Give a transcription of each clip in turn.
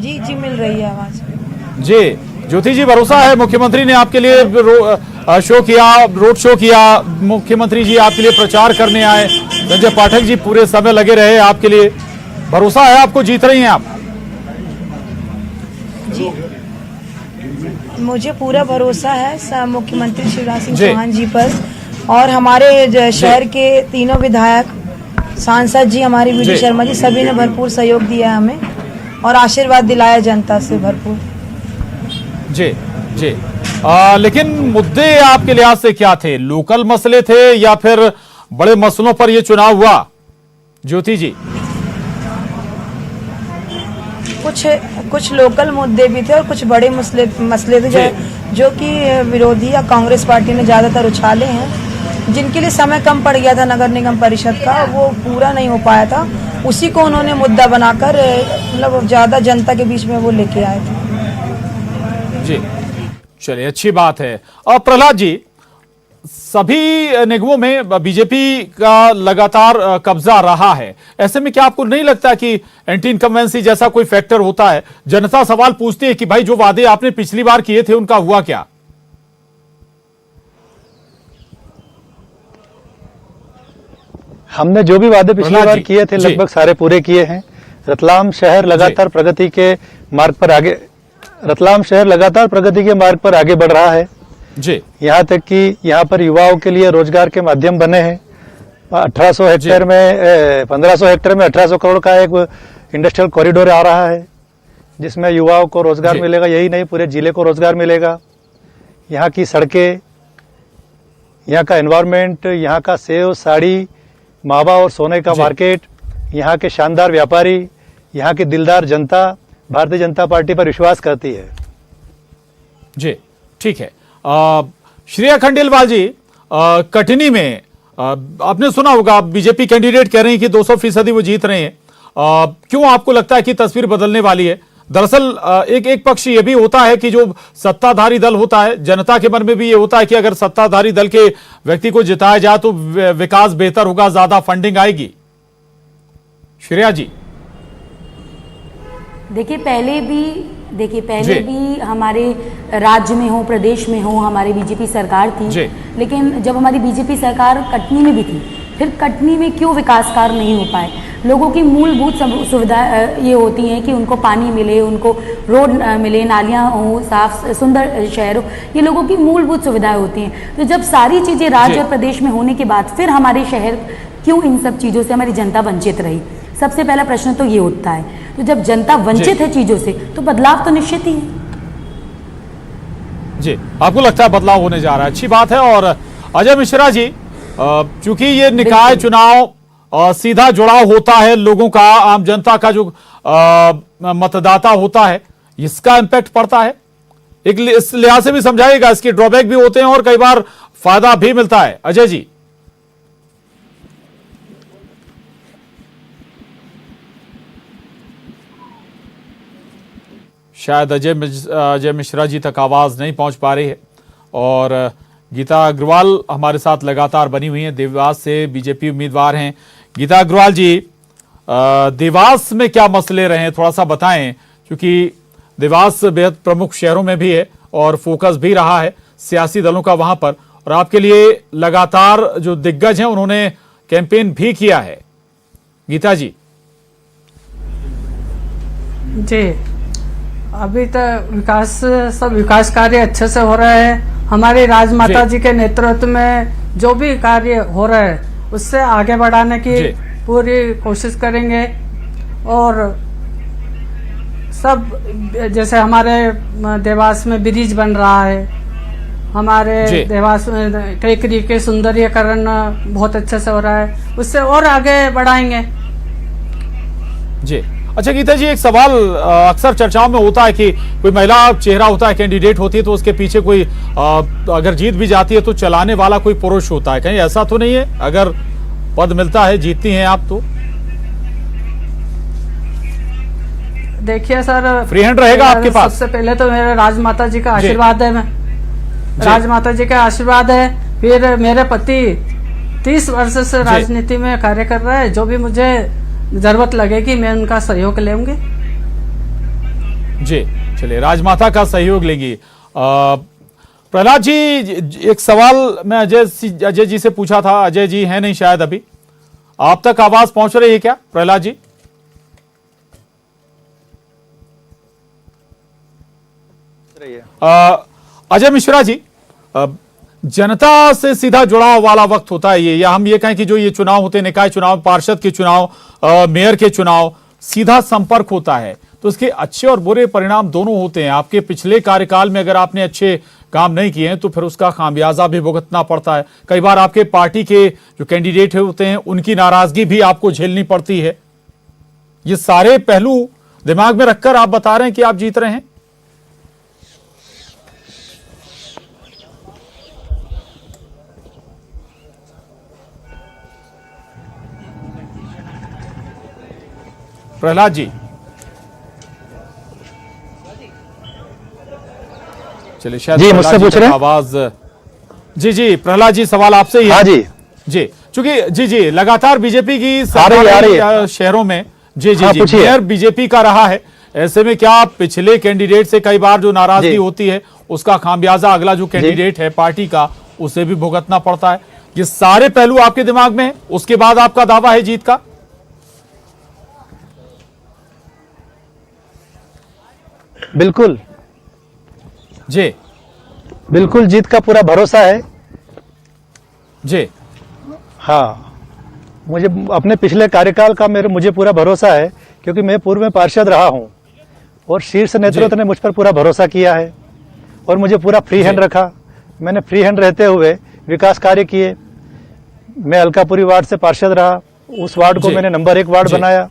जी जी मिल रही है आवाज। जी ज्योति जी, भरोसा है मुख्यमंत्री ने आपके लिए शो किया, रोड शो किया, मुख्यमंत्री जी आपके लिए प्रचार करने आए, संजय पाठक जी पूरे समय लगे रहे आपके लिए, भरोसा है आपको, जीत रही हैं आप? जी मुझे पूरा भरोसा है मुख्यमंत्री शिवराज सिंह चौहान जी पर, और हमारे शहर के तीनों विधायक, सांसद जी, हमारी वीडी शर्मा जी, सभी ने भरपूर सहयोग दिया है हमें और आशीर्वाद दिलाया जनता से भरपूर। जी जी लेकिन मुद्दे आपके लिहाज से क्या थे? लोकल मसले थे या फिर बड़े मसलों पर यह चुनाव हुआ ज्योति जी? कुछ लोकल मुद्दे भी थे और कुछ बड़े मसले थे जो कि विरोधी या कांग्रेस पार्टी ने ज्यादातर उछाले हैं, जिनके लिए समय कम पड़ गया था नगर निगम परिषद का, वो पूरा नहीं हो पाया था, उसी को उन्होंने मुद्दा बनाकर मतलब ज्यादा जनता के बीच में वो लेके आए थे। जी चलिए, अच्छी बात है। और प्रहलाद जी, सभी निगमों में बीजेपी का लगातार कब्जा रहा है, ऐसे में क्या आपको नहीं लगता कि एंटी इनकम्बेंसी जैसा कोई फैक्टर होता है? जनता सवाल पूछती है कि भाई जो वादे आपने पिछली बार किए थे उनका हुआ क्या? हमने जो भी वादे पिछली बार किए थे लगभग सारे पूरे किए हैं। रतलाम शहर लगातार प्रगति के मार्ग पर आगे बढ़ रहा है जी। यहाँ तक कि यहाँ पर युवाओं के लिए रोजगार के माध्यम बने हैं। 1500 हेक्टेयर में 1800 करोड़ का एक इंडस्ट्रियल कॉरिडोर आ रहा है, जिसमें युवाओं को रोजगार मिलेगा। यही नहीं, पूरे जिले को रोजगार मिलेगा। यहाँ की सड़कें, यहाँ का एनवायरनमेंट, यहाँ का सेव, साड़ी, मावा और सोने का मार्केट, यहाँ के शानदार व्यापारी, यहाँ की दिलदार जनता भारतीय जनता पार्टी पर विश्वास करती है। जी ठीक है। श्रेया खंडेलवाल जी, कटनी में आपने सुना होगा बीजेपी कैंडिडेट कह रहे हैं कि 200% वो जीत रहे हैं, क्यों आपको लगता है कि तस्वीर बदलने वाली है? दरअसल एक पक्ष ये भी होता है कि जो सत्ताधारी दल होता है, जनता के मन में भी ये होता है कि अगर सत्ताधारी दल के व्यक्ति को जिताया जाए तो विकास बेहतर होगा, ज्यादा फंडिंग आएगी। श्रेया जी, देखिए पहले भी हमारे राज्य में हो, प्रदेश में हो, हमारी बीजेपी सरकार थी, लेकिन जब हमारी बीजेपी सरकार कटनी में भी थी, फिर कटनी में क्यों विकास कार्य नहीं हो पाए? लोगों की मूलभूत सुविधा ये होती हैं कि उनको पानी मिले, उनको रोड मिले, नालियाँ हो, साफ सुंदर शहर हो, ये लोगों की मूलभूत सुविधाएं होती हैं। तो जब सारी चीज़ें राज्य और प्रदेश में होने के बाद फिर हमारे शहर क्यों इन सब चीज़ों से हमारी जनता वंचित रही? सबसे पहला प्रश्न तो ये उठता है। तो जब जनता वंचित है चीजों से, तो बदलाव तो निश्चित ही है। जी, आपको लगता है बदलाव होने जा रहा है, अच्छी बात है। और अजय मिश्रा जी, चूंकि ये निकाय चुनाव सीधा जुड़ाव होता है लोगों का, आम जनता का जो मतदाता होता है, इसका इम्पैक्ट पड़ता है, एक इस लिहाज से भी समझाइएगा, इसके ड्रॉबैक भी होते हैं और कई बार फायदा भी मिलता है। अजय जी, शायद अजय मिश्रा जी तक आवाज नहीं पहुंच पा रही है। और गीता अग्रवाल हमारे साथ लगातार बनी हुई हैं, देवास से बीजेपी उम्मीदवार हैं। गीता अग्रवाल जी, देवास में क्या मसले रहे हैं, थोड़ा सा बताएं, क्योंकि देवास बेहद प्रमुख शहरों में भी है और फोकस भी रहा है सियासी दलों का वहां पर, और आपके लिए लगातार जो दिग्गज हैं उन्होंने कैंपेन भी किया है। गीता जी। जी, अभी तक सब विकास कार्य अच्छे से हो रहे हैं। हमारी राजमाता जी के नेतृत्व में जो भी कार्य हो रहे हैं उससे आगे बढ़ाने की पूरी कोशिश करेंगे। और सब जैसे हमारे देवास में ब्रिज बन रहा है, हमारे देवास में टेकरी के सुंदरीकरण बहुत अच्छे से हो रहा है, उससे और आगे बढ़ाएंगे। जी अच्छा गीता जी, एक सवाल अक्सर चर्चाओं में होता है कि कोई महिला चेहरा होता है, कैंडिडेट होती है, तो उसके पीछे कोई अगर जीत भी जाती है तो चलाने वाला कोई पुरुष होता है, कहीं ऐसा तो नहीं है? अगर पद मिलता है, जीतती हैं आप, तो देखिए सर, फ्री हैंड रहेगा आपके पास। सबसे पहले तो मेरे राजमाता जी का आशीर्वाद है, राजमाता जी का आशीर्वाद है। फिर मेरे पति 30 वर्ष से राजनीति में कार्य कर रहे हैं, जो भी मुझे जरूरत लगेगी मैं उनका सहयोग लेंगे। जी, चलिए राजमाता का सहयोग लेंगी। प्रहलाद जी, एक सवाल मैं अजय जी से पूछा था, अजय जी हैं नहीं शायद अभी, आप तक आवाज पहुंच रही है क्या प्रहलाद जी? अजय मिश्रा जी, जनता से सीधा जुड़ाव वाला वक्त होता है ये, या हम ये कहें कि जो ये चुनाव होते हैं, निकाय चुनाव, पार्षद के चुनाव, मेयर के चुनाव, सीधा संपर्क होता है, तो इसके अच्छे और बुरे परिणाम दोनों होते हैं। आपके पिछले कार्यकाल में अगर आपने अच्छे काम नहीं किए हैं तो फिर उसका खामियाजा भी भुगतना पड़ता है। कई बार आपके पार्टी के जो कैंडिडेट होते हैं उनकी नाराजगी भी आपको झेलनी पड़ती है। ये सारे पहलू दिमाग में रखकर आप बता रहे हैं कि आप जीत रहे हैं? प्रहलाद जी, चलिए शायद जी मुझसे पूछ रहे हैं आवाज। जी प्रहलाद जी, सवाल आपसे ही है। हाँ जी चूंकि जी लगातार बीजेपी की आ रही है शहरों में जी पूछिए। मेयर बीजेपी का रहा है, ऐसे में क्या पिछले कैंडिडेट से कई बार जो नाराजगी होती है उसका खामियाजा अगला जो कैंडिडेट है पार्टी का उसे भी भुगतना पड़ता है? ये सारे पहलू आपके दिमाग में है, उसके बाद आपका दावा है जीत का? बिल्कुल जी, बिल्कुल जीत का पूरा भरोसा है जी। हाँ, मुझे अपने पिछले कार्यकाल का मुझे पूरा भरोसा है, क्योंकि मैं पूर्व में पार्षद रहा हूं और शीर्ष नेतृत्व ने मुझ पर पूरा भरोसा किया है और मुझे पूरा फ्री हैंड रखा। मैंने फ्री हैंड रहते हुए विकास कार्य किए। मैं अलकापुरी वार्ड से पार्षद रहा, उस वार्ड को मैंने नंबर 1 वार्ड बनाया,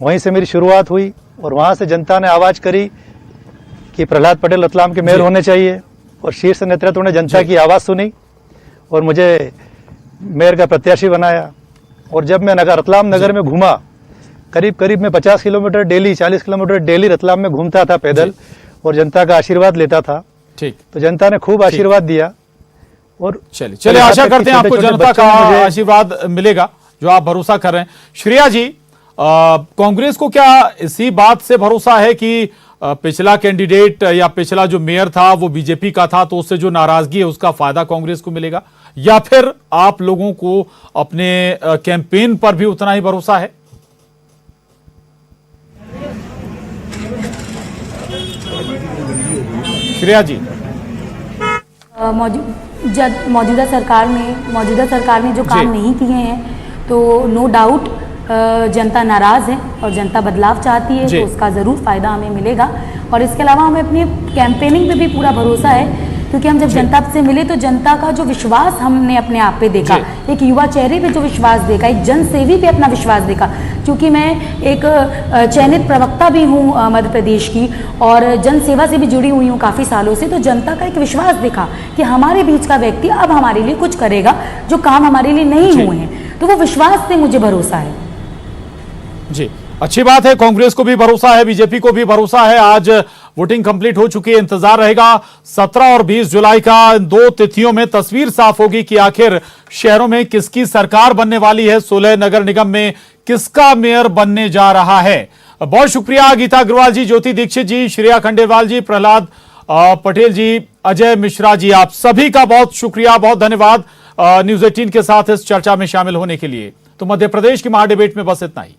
वहीं से मेरी शुरुआत हुई और वहां से जनता ने आवाज करी कि प्रहलाद पटेल रतलाम के मेयर होने चाहिए और शीर्ष नेतृत्व ने जनता की आवाज सुनी और मुझे मेयर का प्रत्याशी बनाया। और जब मैं रतलाम नगर में घूमा, करीब मैं 50 kilometre daily, 40 kilometre daily Ratlam में घूमता था पैदल और जनता का आशीर्वाद लेता था। ठीक, तो जनता ने खूब आशीर्वाद दिया और चलिए आशा करते हैं आपको जनता का आशीर्वाद मिलेगा जो आप भरोसा कर रहे हैं। श्रेया जी, कांग्रेस को क्या इसी बात से भरोसा है कि पिछला कैंडिडेट या पिछला जो मेयर था वो बीजेपी का था, तो उससे जो नाराजगी है उसका फायदा कांग्रेस को मिलेगा, या फिर आप लोगों को अपने कैंपेन पर भी उतना ही भरोसा है? श्रेया जी, मौजूदा सरकार ने जो काम नहीं किए हैं तो नो डाउट जनता नाराज है और जनता बदलाव चाहती है, तो उसका जरूर फायदा हमें मिलेगा। और इसके अलावा हमें अपनी कैंपेनिंग पे भी पूरा भरोसा है, क्योंकि हम जब जनता से मिले तो जनता का जो विश्वास हमने अपने आप पे देखा, एक युवा चेहरे पे जो विश्वास देखा, एक जनसेवी पे अपना विश्वास देखा। क्योंकि मैं एक चयनित प्रवक्ता भी हूँ मध्य प्रदेश की और जन सेवा से भी जुड़ी हुई हूँ काफ़ी सालों से, तो जनता का एक विश्वास देखा कि हमारे बीच का व्यक्ति अब हमारे लिए कुछ करेगा जो काम हमारे लिए नहीं हुए हैं, तो वो विश्वास से मुझे भरोसा है। जी, अच्छी बात है, कांग्रेस को भी भरोसा है, बीजेपी को भी भरोसा है। आज वोटिंग कंप्लीट हो चुकी है, इंतजार रहेगा 17 और 20 जुलाई का। इन 2 तिथियों में तस्वीर साफ होगी कि आखिर शहरों में किसकी सरकार बनने वाली है, 16 नगर निगम में किसका मेयर बनने जा रहा है। बहुत शुक्रिया गीता अग्रवाल जी, ज्योति दीक्षित जी, श्रेया खंडेलवाल जी, प्रहलाद पटेल जी, अजय मिश्रा जी, आप सभी का बहुत शुक्रिया, बहुत धन्यवाद न्यूज़ 18 के साथ इस चर्चा में शामिल होने के लिए। तो मध्य प्रदेश की महाडिबेट में बस इतना ही।